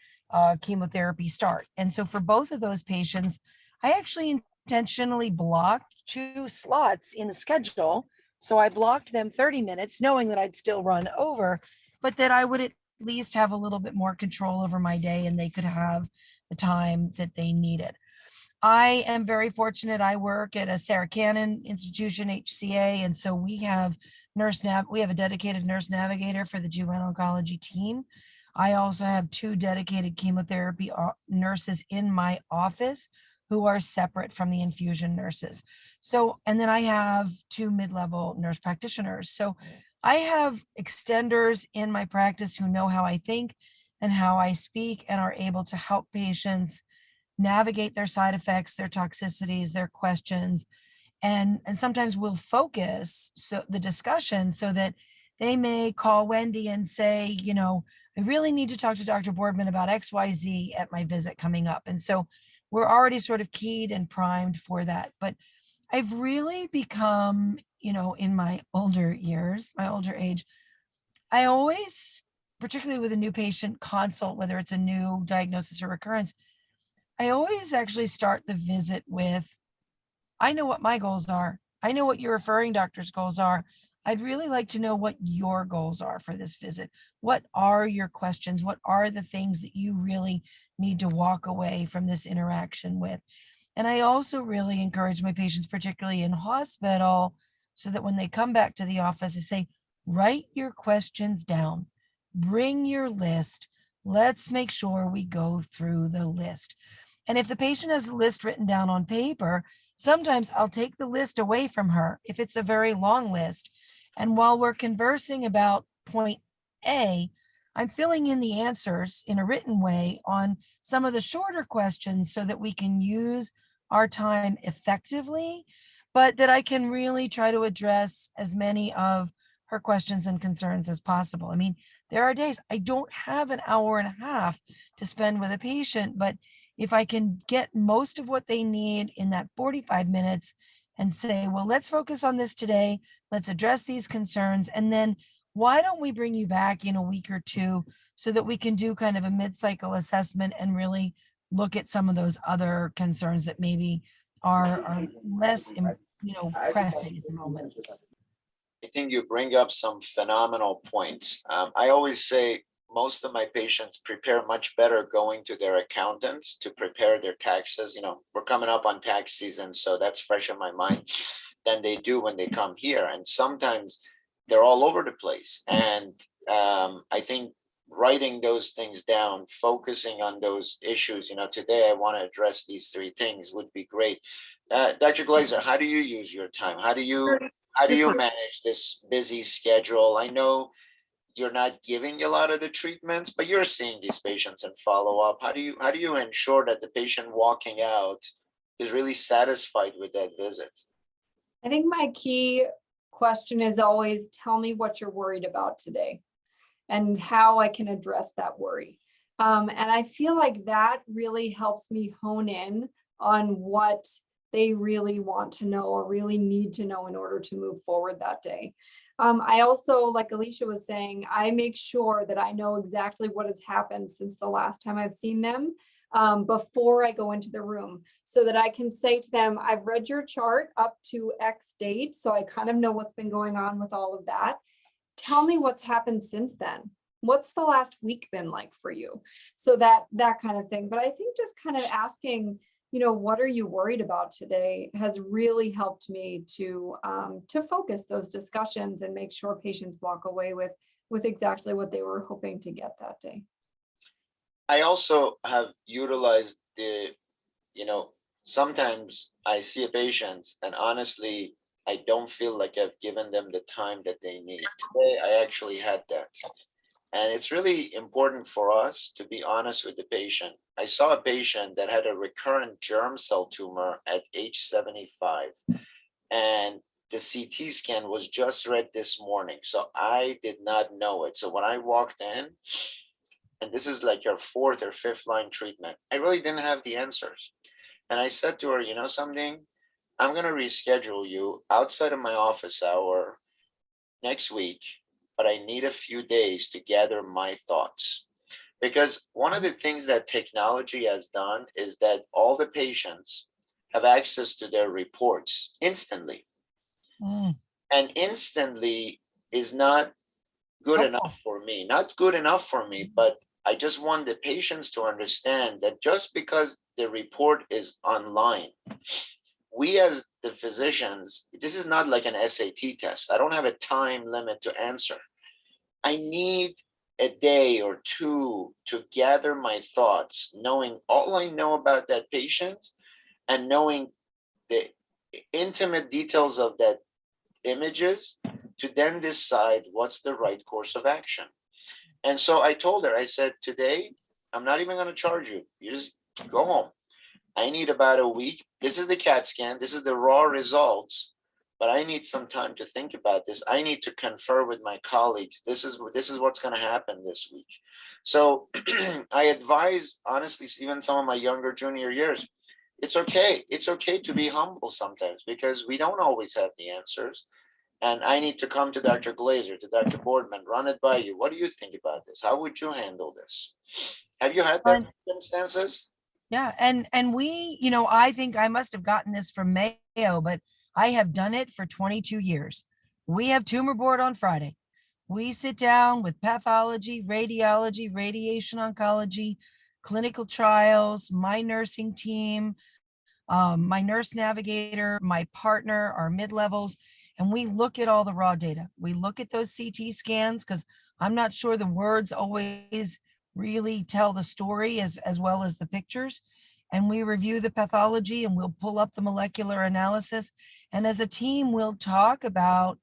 chemotherapy start. And so for both of those patients, I actually intentionally blocked 2 slots in the schedule. So I blocked them 30 minutes, knowing that I'd still run over, but that I would at least have a little bit more control over my day and they could have the time that they needed. I am very fortunate. I work at a Sarah Cannon institution, HCA. And so we have a dedicated nurse navigator for the GYN oncology team. I also have 2 dedicated chemotherapy nurses in my office who are separate from the infusion nurses. So, and then I have 2 mid-level nurse practitioners. So I have extenders in my practice who know how I think and how I speak and are able to help patients navigate their side effects, their toxicities, their questions. And sometimes we'll focus the discussion so that they may call Wendy and say, I really need to talk to Dr. Boardman about XYZ at my visit coming up. And so we're already sort of keyed and primed for that. But I've really become, in my older years, my older age, I always, particularly with a new patient consult, whether it's a new diagnosis or recurrence, I always actually start the visit with, I know what my goals are. I know what your referring doctor's goals are. I'd really like to know what your goals are for this visit. What are your questions? What are the things that you really need to walk away from this interaction with? And I also really encourage my patients, particularly in hospital, so that when they come back to the office, I say, write your questions down, bring your list. Let's make sure we go through the list. And if the patient has the list written down on paper, sometimes I'll take the list away from her if it's a very long list. And while we're conversing about point A, I'm filling in the answers in a written way on some of the shorter questions so that we can use our time effectively, but that I can really try to address as many of her questions and concerns as possible. I mean, there are days I don't have an hour and a half to spend with a patient, but if I can get most of what they need in that 45 minutes and say, well, let's focus on this today, let's address these concerns, and then why don't we bring you back in a week or two so that we can do kind of a mid-cycle assessment and really look at some of those other concerns that maybe are less, pressing at the moment. I think you bring up some phenomenal points. I always say most of my patients prepare much better going to their accountants to prepare their taxes. We're coming up on tax season, so that's fresh in my mind, than they do when they come here. And sometimes they're all over the place. And I think writing those things down, focusing on those issues, today I want to address these 3 things would be great. Dr. Glaser, how do you use your time? How do you manage this busy schedule? I know you're not giving a lot of the treatments, but you're seeing these patients and follow up. How do you ensure that the patient walking out is really satisfied with that visit? I think my key question is always, tell me what you're worried about today and how I can address that worry. And I feel like that really helps me hone in on what they really want to know or really need to know in order to move forward that day. I also, like Alicia was saying, I make sure that I know exactly what has happened since the last time I've seen them before I go into the room, so that I can say to them, I've read your chart up to X date, so I kind of know what's been going on with all of that. Tell me what's happened since then. What's the last week been like for you? So that kind of thing. But I think just kind of asking, what are you worried about today has really helped me to focus those discussions and make sure patients walk away with exactly what they were hoping to get that day. I also have utilized sometimes I see a patient and honestly, I don't feel like I've given them the time that they need. Today, I actually had that. And it's really important for us to be honest with the patient. I saw a patient that had a recurrent germ cell tumor at age 75, and the CT scan was just read this morning. So I did not know it. So when I walked in, and this is like your 4th or 5th line treatment, I really didn't have the answers. And I said to her, something, I'm going to reschedule you outside of my office hour next week, but I need a few days to gather my thoughts. Because one of the things that technology has done is that all the patients have access to their reports instantly. And instantly is not good enough for me. Not good enough for me, but I just want the patients to understand that just because the report is online, we as the physicians, this is not like an SAT test. I don't have a time limit to answer. I need a day or two to gather my thoughts, knowing all I know about that patient and knowing the intimate details of that images to then decide what's the right course of action. And so I told her, I said, today, I'm not even going to charge you. You just go home. I need about a week. This is the CAT scan. This is the raw results, but I need some time to think about this. I need to confer with my colleagues. This is what's going to happen this week. So I advise, honestly, even some of my younger junior years, it's okay. It's okay to be humble sometimes because we don't always have the answers. And I need to come to Dr. Glaser, to Dr. Boardman, run it by you. What do you think about this? How would you handle this? Have you had that circumstances? Yeah, and we, I think I must have gotten this from Mayo, but I have done it for 22 years. We have tumor board on Friday. We sit down with pathology, radiology, radiation oncology, clinical trials, my nursing team, my nurse navigator, my partner, our mid-levels, and we look at all the raw data. We look at those CT scans because I'm not sure the words always really tell the story as well as the pictures. And we review the pathology and we'll pull up the molecular analysis. And as a team, we'll talk about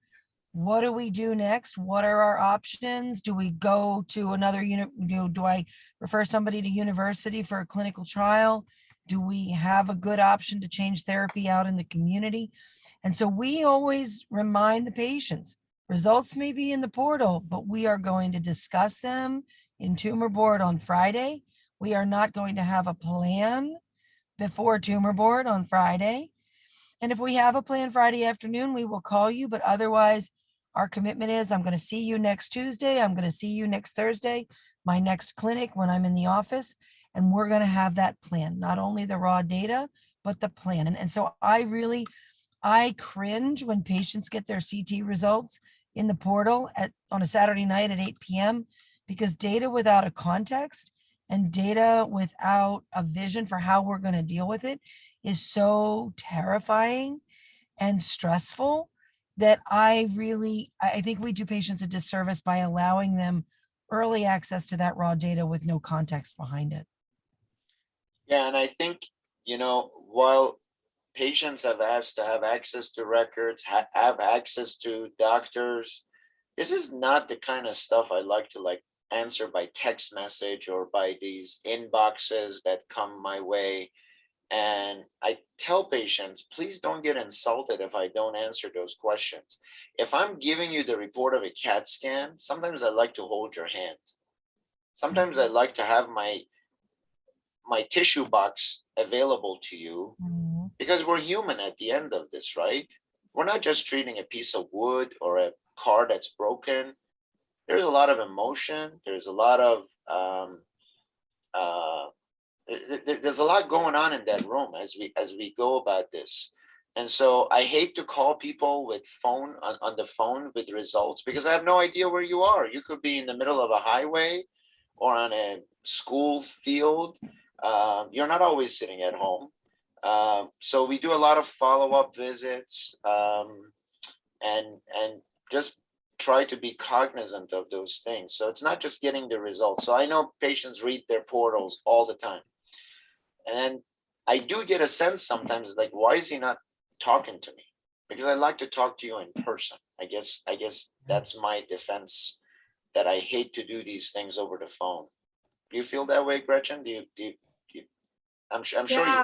what do we do next? What are our options? Do we go to another unit? Do I refer somebody to university for a clinical trial? Do we have a good option to change therapy out in the community? And so we always remind the patients, results may be in the portal, but we are going to discuss them in tumor board on Friday. We are not going to have a plan before tumor board on Friday. And if we have a plan Friday afternoon, we will call you, but otherwise our commitment is I'm going to see you next Tuesday. I'm going to see you next Thursday, my next clinic when I'm in the office. And we're going to have that plan, not only the raw data, but the plan. And so I cringe when patients get their CT results in the portal on a Saturday night at 8 p.m. because data without a context and data without a vision for how we're going to deal with it is so terrifying and stressful that I think we do patients a disservice by allowing them early access to that raw data with no context behind it. Yeah, and I think, while patients have asked to have access to records, have access to doctors, this is not the kind of stuff I like to answer by text message or by these inboxes that come my way. And I tell patients, please don't get insulted if I don't answer those questions. If I'm giving you the report of a CAT scan, sometimes I like to hold your hand. Sometimes I like to have my tissue box available to you because we're human at the end of this, right? We're not just treating a piece of wood or a car that's broken. There's a lot of emotion. There's a lot of there's a lot going on in that room as we go about this. And so I hate to call people with on the phone with results because I have no idea where you are. You could be in the middle of a highway or on a school field. You're not always sitting at home. So we do a lot of follow-up visits and just try to be cognizant of those things. So it's not just getting the results. So I know patients read their portals all the time. And I do get a sense sometimes like, why is he not talking to me? Because I like to talk to you in person. I guess that's my defense, that I hate to do these things over the phone. Do you feel that way, Gretchen? Do you I'm sure Yeah.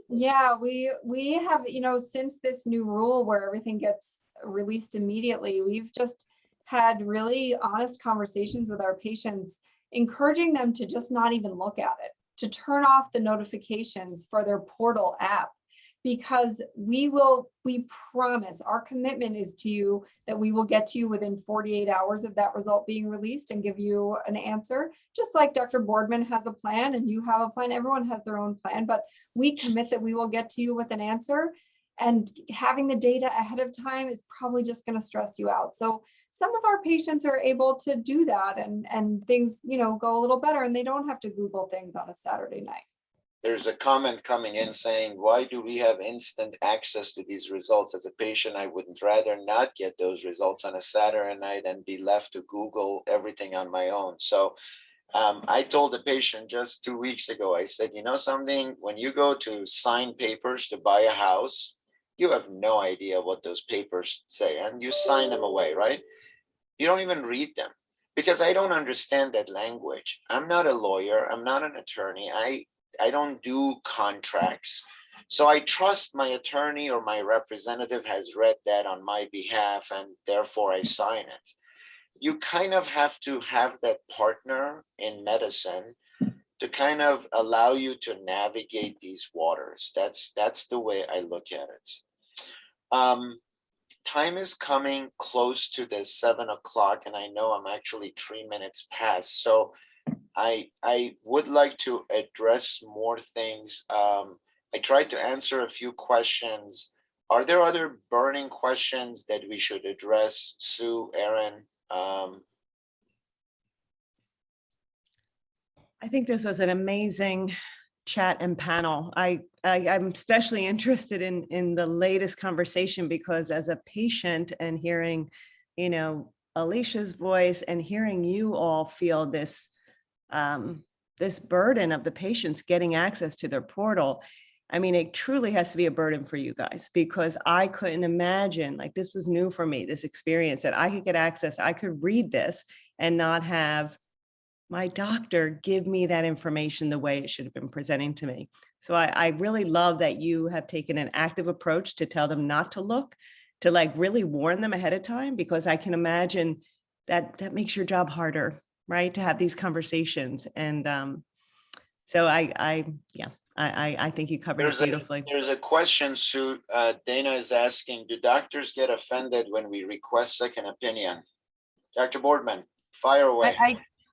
you. Yeah, we have, since this new rule where everything gets released immediately, we've just had really honest conversations with our patients, encouraging them to just not even look at it, to turn off the notifications for their portal app, because we promise, our commitment is to you that we will get to you within 48 hours of that result being released and give you an answer. Just like Dr. Boardman has a plan and you have a plan, everyone has their own plan, but we commit that we will get to you with an answer. And having the data ahead of time is probably just going to stress you out. So some of our patients are able to do that and things, go a little better and they don't have to Google things on a Saturday night. There's a comment coming in saying, why do we have instant access to these results? As a patient, I would rather not get those results on a Saturday night and be left to Google everything on my own. So I told the patient just 2 weeks ago, I said, something, when you go to sign papers to buy a house, you have no idea what those papers say and you sign them away, right? You don't even read them. because I don't understand that language. I'm not a lawyer. I'm not an attorney. I don't do contracts. So I trust my attorney or my representative has read that on my behalf, and therefore I sign it. You kind of have to have that partner in medicine to kind of allow you to navigate these waters. That's the way I look at it. Time is coming close to the 7 o'clock, and I know I'm actually 3 minutes past. So I would like to address more things. I tried to answer a few questions. Are there other burning questions that we should address, Sue, Aaron? I think this was an amazing chat and panel. I'm especially interested in the latest conversation because as a patient and hearing, Alicia's voice and hearing you all feel this, this burden of the patients getting access to their portal. I mean, it truly has to be a burden for you guys because I couldn't imagine, like, this was new for me, this experience that I could get access, I could read this and not have my doctor give me that information the way it should have been presenting to me. So I really love that you have taken an active approach to tell them not to look, to like really warn them ahead of time, because I can imagine that makes your job harder, right? To have these conversations. And so I think you covered it beautifully. There's a question, Sue. Dana is asking, do doctors get offended when we request second opinion? Dr. Boardman, fire away.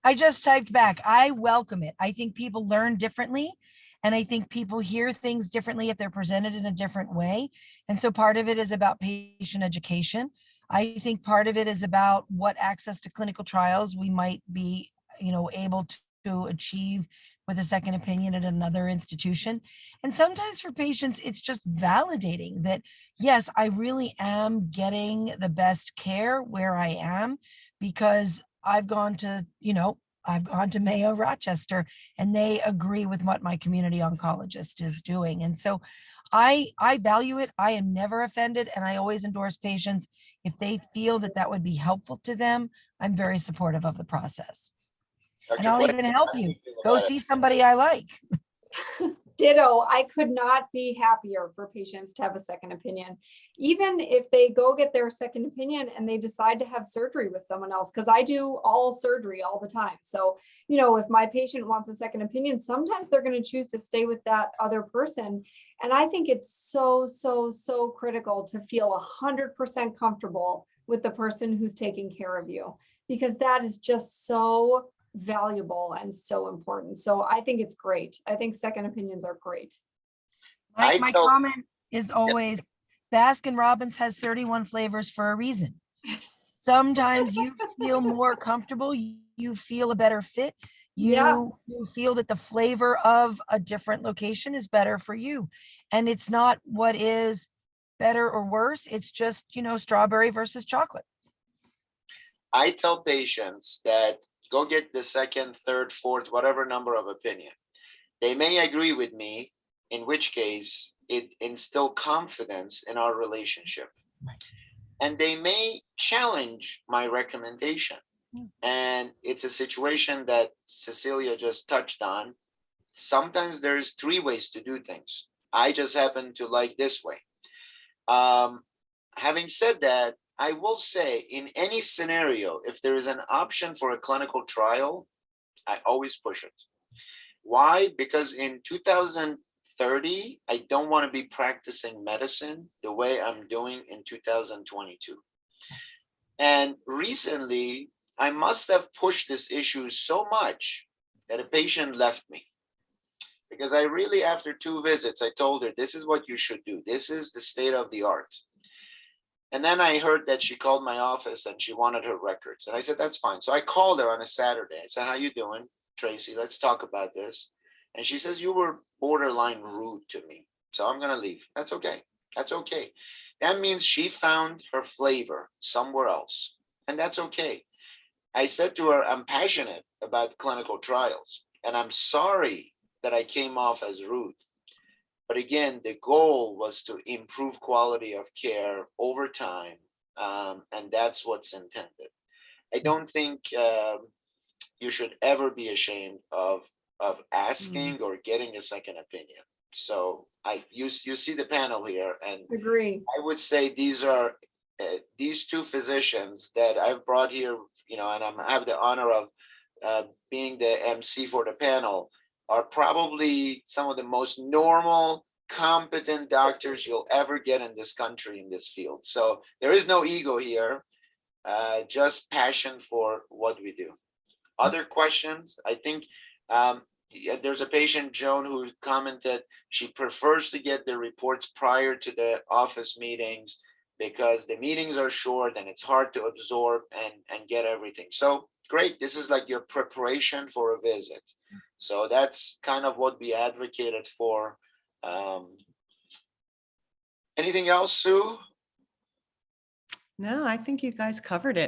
I just typed back. I welcome it. I think people learn differently. And I think people hear things differently if they're presented in a different way. And so part of it is about patient education. I think part of it is about what access to clinical trials we might be, able to achieve with a second opinion at another institution. And sometimes for patients, it's just validating that, yes, I really am getting the best care where I am because I've gone to Mayo, Rochester, and they agree with what my community oncologist is doing. And so I value it. I am never offended. And I always endorse patients. If they feel that would be helpful to them, I'm very supportive of the process. And I'll even help you. Go see somebody I like. Ditto. I could not be happier for patients to have a second opinion, even if they go get their second opinion and they decide to have surgery with someone else, because I do all surgery all the time. So, if my patient wants a second opinion, sometimes they're going to choose to stay with that other person. And I think it's so, so, so critical to feel 100% comfortable with the person who's taking care of you, because that is just so valuable and so important. So I think it's great. I think second opinions are great. My comment is always, Baskin Robbins has 31 flavors for a reason. Sometimes you feel more comfortable, you feel a better fit, you feel that the flavor of a different location is better for you. And it's not what is better or worse, it's just, strawberry versus chocolate. I tell patients that go get the second, third, fourth, whatever number of opinion. They may agree with me, in which case it instills confidence in our relationship. And they may challenge my recommendation. And it's a situation that Cecelia just touched on. Sometimes there's 3 ways to do things. I just happen to like this way. Having said that, I will say in any scenario, if there is an option for a clinical trial, I always push it. Why? Because in 2030, I don't want to be practicing medicine the way I'm doing in 2022. And recently, I must have pushed this issue so much that a patient left me. Because I really, after 2 visits, I told her, this is what you should do. This is the state of the art. And then I heard that she called my office and she wanted her records. And I said, that's fine. So I called her on a Saturday. I said, how you doing, Tracy? Let's talk about this. And she says, you were borderline rude to me. So I'm going to leave. That's okay. That's okay. That means she found her flavor somewhere else. And that's okay. I said to her, I'm passionate about clinical trials. And I'm sorry that I came off as rude. But again, the goal was to improve quality of care over time, and that's what's intended. I don't think you should ever be ashamed of asking or getting a second opinion. So you see the panel here, and Agree. I would say these are these two physicians that I've brought here, you know, and I have the honor of being the MC for the panel, are probably some of the most normal, competent doctors you'll ever get in this country in this field. So there is no ego here, just passion for what we do. Other questions? I think there's a patient, Joan, who commented she prefers to get the reports prior to the office meetings because the meetings are short and it's hard to absorb and get everything. So great, this is like your preparation for a visit. So that's kind of what we advocated for. Anything else, Sue? No, I think you guys covered it.